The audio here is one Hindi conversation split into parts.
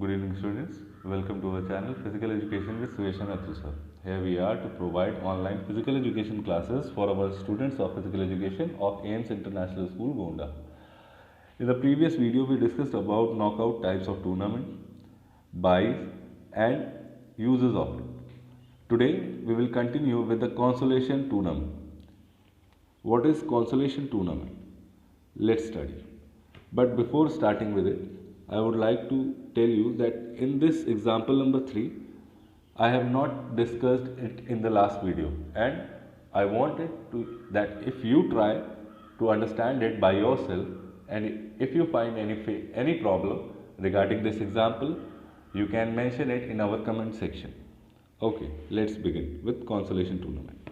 Good evening, students. Welcome to our channel Physical Education with Suyesh and Atu sir. Here we are to provide online physical education classes for our students of physical education of AIMS International School, Gonda. In the previous video, we discussed about knockout types of tournament, buys, and uses of it. Today, we will continue with the consolation tournament. What is consolation tournament? Let's study. But before starting with it, I would like to tell you that in this example number 3, I have not discussed it in the last video, and I wanted to that if you try to understand it by yourself, and if you find any problem regarding this example, you can mention it in our comment section. Okay, let's begin with consolation tournament.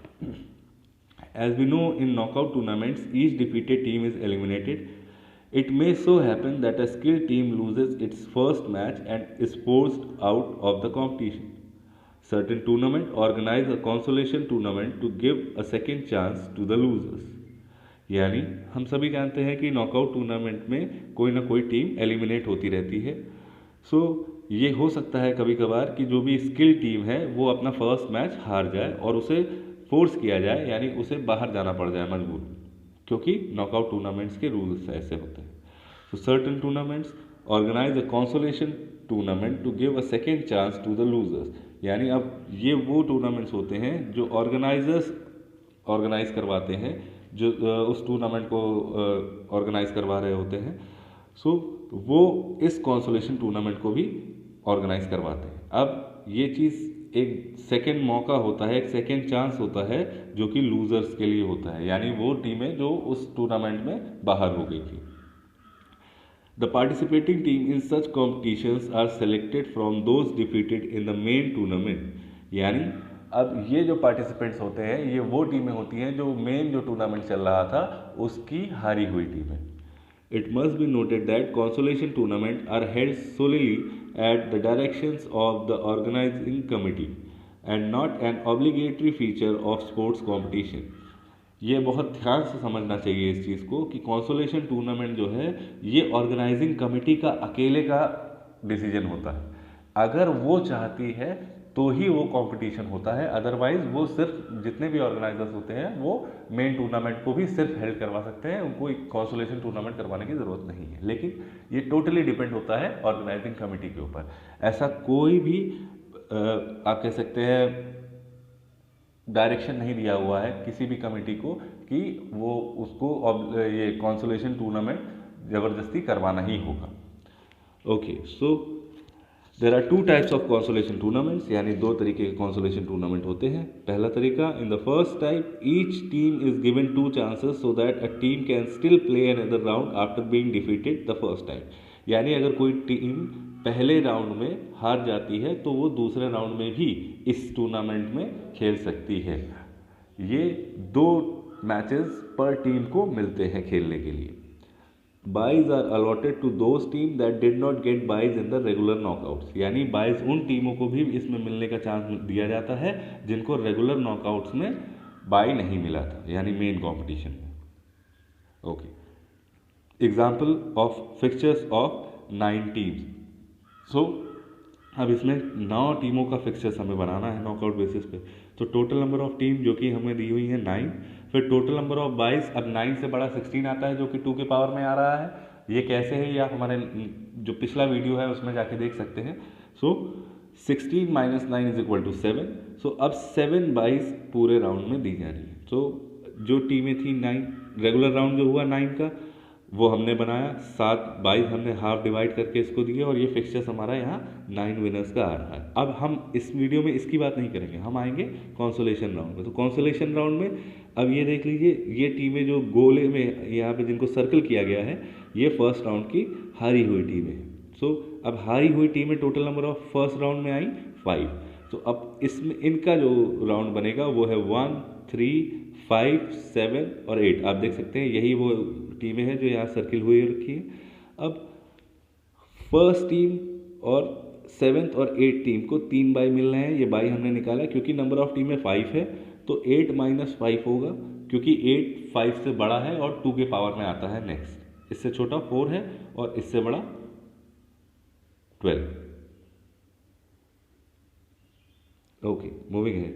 As we know, in knockout tournaments, each defeated team is eliminated. It may so happen that a skilled team loses its first match and is forced out of the competition. Certain tournaments organize a consolation tournament to give a second chance to the losers. यानी हम सभी जानते हैं कि नॉकआउट टूर्नामेंट में कोई ना कोई टीम एलिमिनेट होती रहती है. सो ये हो सकता है कभी कभार कि जो भी स्किल टीम है वो अपना फर्स्ट मैच हार जाए और उसे फोर्स किया जाए, यानी उसे बाहर जाना पड़ जाए मजबूर, क्योंकि नॉकआउट टूर्नामेंट्स के रूल्स ऐसे होते हैं. So certain tournaments organize a consolation tournament to give a second chance to the losers. यानी अब ये वो टूर्नामेंट्स होते हैं जो ऑर्गेनाइजर्स ऑर्गेनाइज करवाते हैं, जो उस टूर्नामेंट को ऑर्गेनाइज करवा रहे होते हैं. सो वो इस कंसोलेशन टूर्नामेंट को भी ऑर्गेनाइज करवाते हैं. अब ये चीज़ एक सेकेंड मौका होता है, एक सेकेंड चांस होता है जो कि लूजर्स के लिए होता है, यानी वो टीमें जो उस टूर्नामेंट में बाहर हो गई थी. The participating team in such competitions are selected from those defeated in the main tournament. यानी अब ये जो पार्टिसिपेंट्स होते हैं ये वो टीमें होती हैं जो मेन जो टूर्नामेंट चल रहा था उसकी हारी हुई टीमें. It must be noted that consolation tournaments are held solely at the directions of the organizing committee and not an obligatory feature of sports competition. ये बहुत ध्यान से समझना चाहिए इस चीज़ को कि कंसोलेशन टूर्नामेंट जो है ये ऑर्गेनाइजिंग कमेटी का अकेले का डिसीजन होता है. अगर वो चाहती है तो ही वो कंपटीशन होता है, अदरवाइज वो सिर्फ जितने भी ऑर्गेनाइजर्स होते हैं वो मेन टूर्नामेंट को भी सिर्फ हेल्ड करवा सकते हैं, उनको एक कंसोलेशन टूर्नामेंट करवाने की ज़रूरत नहीं है. लेकिन ये टोटली डिपेंड होता है ऑर्गेनाइजिंग कमेटी के ऊपर. ऐसा कोई भी आप कह सकते हैं डायरेक्शन नहीं दिया हुआ है किसी भी कमेटी को कि वो उसको ये कंसोलेशन टूर्नामेंट ज़बरदस्ती करवाना ही होगा. Okay, so there are 2 types of consolation tournaments, यानी 2 तरीके के कंसोलेशन टूर्नामेंट होते हैं. पहला तरीका, in the first type each team is given 2 chances so that a team can still play another round after being defeated the first time. यानी अगर कोई टीम पहले राउंड में हार जाती है तो वो दूसरे राउंड में भी इस टूर्नामेंट में खेल सकती है. ये 2 मैचेस पर टीम को मिलते हैं खेलने के लिए. Byes are allotted to those team that did not get byes in the regular knockouts. यानी बाइज उन टीमों को भी इसमें मिलने का चांस दिया जाता है जिनको रेगुलर नॉकआउट्स में बाई नहीं मिला था, यानी मेन कंपटीशन में. Okay, example of fixtures of 9 teams. So अब इसमें 9 टीमों का फिक्चर्स हमें बनाना है नॉकआउट बेसिस पे. तो टोटल नंबर ऑफ टीम जो कि हमें दी हुई है 9, फिर टोटल नंबर ऑफ बाइस. अब 9 से बड़ा 16 आता है जो कि 2 के पावर में आ रहा है. ये कैसे है ये आप हमारे जो पिछला वीडियो है उसमें जाके देख सकते हैं. सो 16 माइनस 9 इज इक्वल टू 7. सो अब 7 बाइस पूरे राउंड में दी जा रही है. सो जो टीमें थी 9, रेगुलर राउंड जो हुआ 9 का वो हमने बनाया, 7 बाइस हमने हाफ डिवाइड करके इसको दिए और ये फिक्चर्स हमारा यहाँ 9 विनर्स का आ रहा है. अब हम इस वीडियो में इसकी बात नहीं करेंगे, हम आएंगे कंसोलेशन राउंड में. तो कंसोलेशन राउंड में अब ये देख लीजिए, ये टीमें जो गोले में यहाँ पे जिनको सर्कल किया गया है ये फर्स्ट राउंड की हारी हुई टीमें हैं. सो अब हारी हुई टीमें total number of first round में आई 5. तो अब इसमें इनका जो राउंड बनेगा वो है 1, 3, 5, 7 और 8. आप देख सकते हैं यही वो टीमें हैं जो यहाँ सर्किल हुई रखी है. अब फर्स्ट टीम और 7th और 8th टीम को 3 बाई मिल रहे हैं. ये बाई हमने निकाला क्योंकि नंबर ऑफ टीमें 5 है तो 8 माइनस 5 होगा, क्योंकि 8 5 से बड़ा है और 2 के पावर में आता है नेक्स्ट. इससे छोटा 4 है और इससे बड़ा 12. ओके, मूविंग है।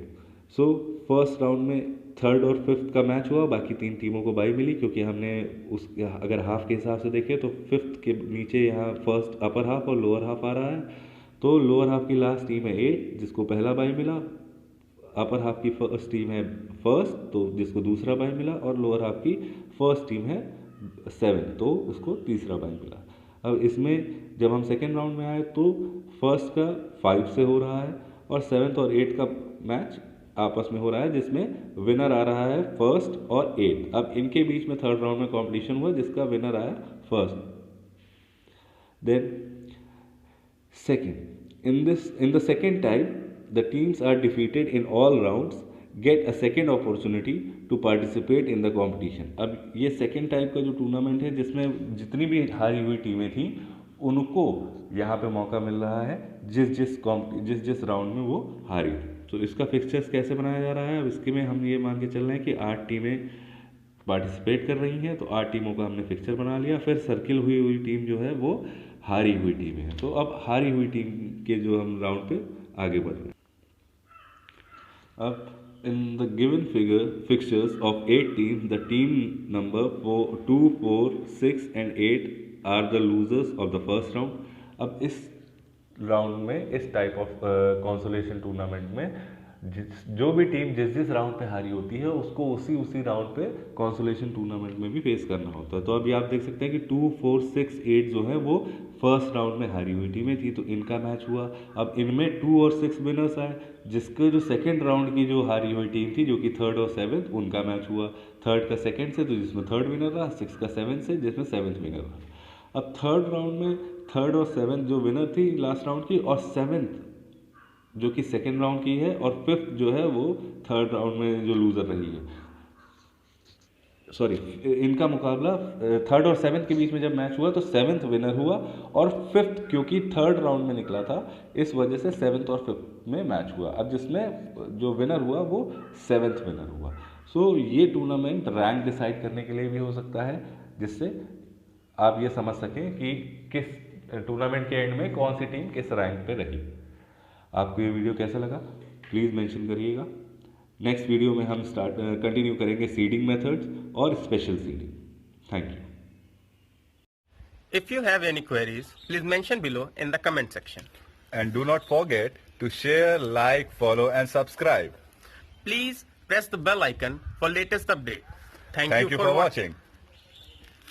सो फर्स्ट राउंड में थर्ड और फिफ्थ का मैच हुआ, बाकी 3 टीमों को बाई मिली, क्योंकि हमने उस अगर हाफ के हिसाब से देखें तो फिफ्थ के नीचे यहाँ फर्स्ट अपर हाफ और लोअर हाफ आ रहा है। तो लोअर हाफ की लास्ट टीम है 8 जिसको पहला बाई मिला, अपर हाफ की फर्स्ट टीम है फर्स्ट तो जिसको दूसरा बाई मिला, और लोअर हाफ की फर्स्ट टीम है 7 तो उसको तीसरा बाई मिला। अब इसमें जब हम सेकेंड राउंड में आए तो फर्स्ट का 5 से हो रहा है और 7th और 8th का मैच आपस में हो रहा है, जिसमें विनर आ रहा है फर्स्ट और 8th। अब इनके बीच में थर्ड राउंड में कंपटीशन हुआ जिसका विनर आया first. Then second in the second type the teams are defeated in all rounds get a second opportunity to participate in the competition। अब ये सेकेंड टाइप का जो टूर्नामेंट है जिसमें जितनी भी हारी हुई टीमें थी उनको यहाँ पे मौका मिल रहा है जिस जिस राउंड में वो हारी थी। तो इसका फिक्सचर्स कैसे बनाया जा रहा है, अब इसके में हम ये मान के चल रहे हैं कि 8 टीमें पार्टिसिपेट कर रही हैं, तो 8 टीमों का हमने फिक्सचर बना लिया। फिर सर्किल हुई हुई टीम जो है वो हारी हुई टीमें हैं, तो अब हारी हुई टीम के जो हम राउंड पे आगे बढ़ रहे हैं। अब in the given fixtures of 8 teams, the team number 2, 4, 6 and 8 are the losers of the first round। अब इस राउंड में इस टाइप ऑफ कंसोलेशन टूर्नामेंट में जो भी टीम जिस राउंड पे हारी होती है उसको उसी राउंड पे कंसोलेशन टूर्नामेंट में भी फेस करना होता है। तो अभी आप देख सकते हैं कि 2, 4, 6, 8 जो है वो फर्स्ट राउंड में हारी हुई टीमें थी, तो इनका मैच हुआ। अब इनमें 2 और 6 विनर्स आए, जिसके जो सेकेंड राउंड की जो हारी हुई टीम थी जो कि थर्ड और 7th उनका मैच हुआ। थर्ड का सेकेंड से तो जिसमें थर्ड विनर रहा, 6 का 7th से जिसमें 7th विनर रहा। अब थर्ड राउंड में थर्ड और 7th जो विनर थी लास्ट राउंड की, और 7th जो कि सेकेंड राउंड की है, और 5th जो है वो थर्ड राउंड में जो लूजर रही है। सॉरी, इनका मुकाबला थर्ड और 7th के बीच में जब मैच हुआ तो 7th विनर हुआ, और 5th क्योंकि थर्ड राउंड में निकला था इस वजह से 7th और 5th में मैच हुआ। अब जिसमें जो विनर हुआ वो 7th विनर हुआ। सो ये टूर्नामेंट रैंक डिसाइड करने के लिए भी हो सकता है, जिससे आप ये समझ सकें कि किस टूर्नामेंट के एंड में कौन सी टीम किस रैंक पे रही। आपको ये वीडियो कैसा लगा प्लीज़ मेंशन करिएगा। नेक्स्ट वीडियो में हम कंटिन्यू करेंगे सीडिंग मेथड्स और special seeding. Thank you. If you have any queries, please mention below in the comment section. And do not forget to share, like, follow and subscribe. Please press the bell icon for latest update. Thank Thank you for watching.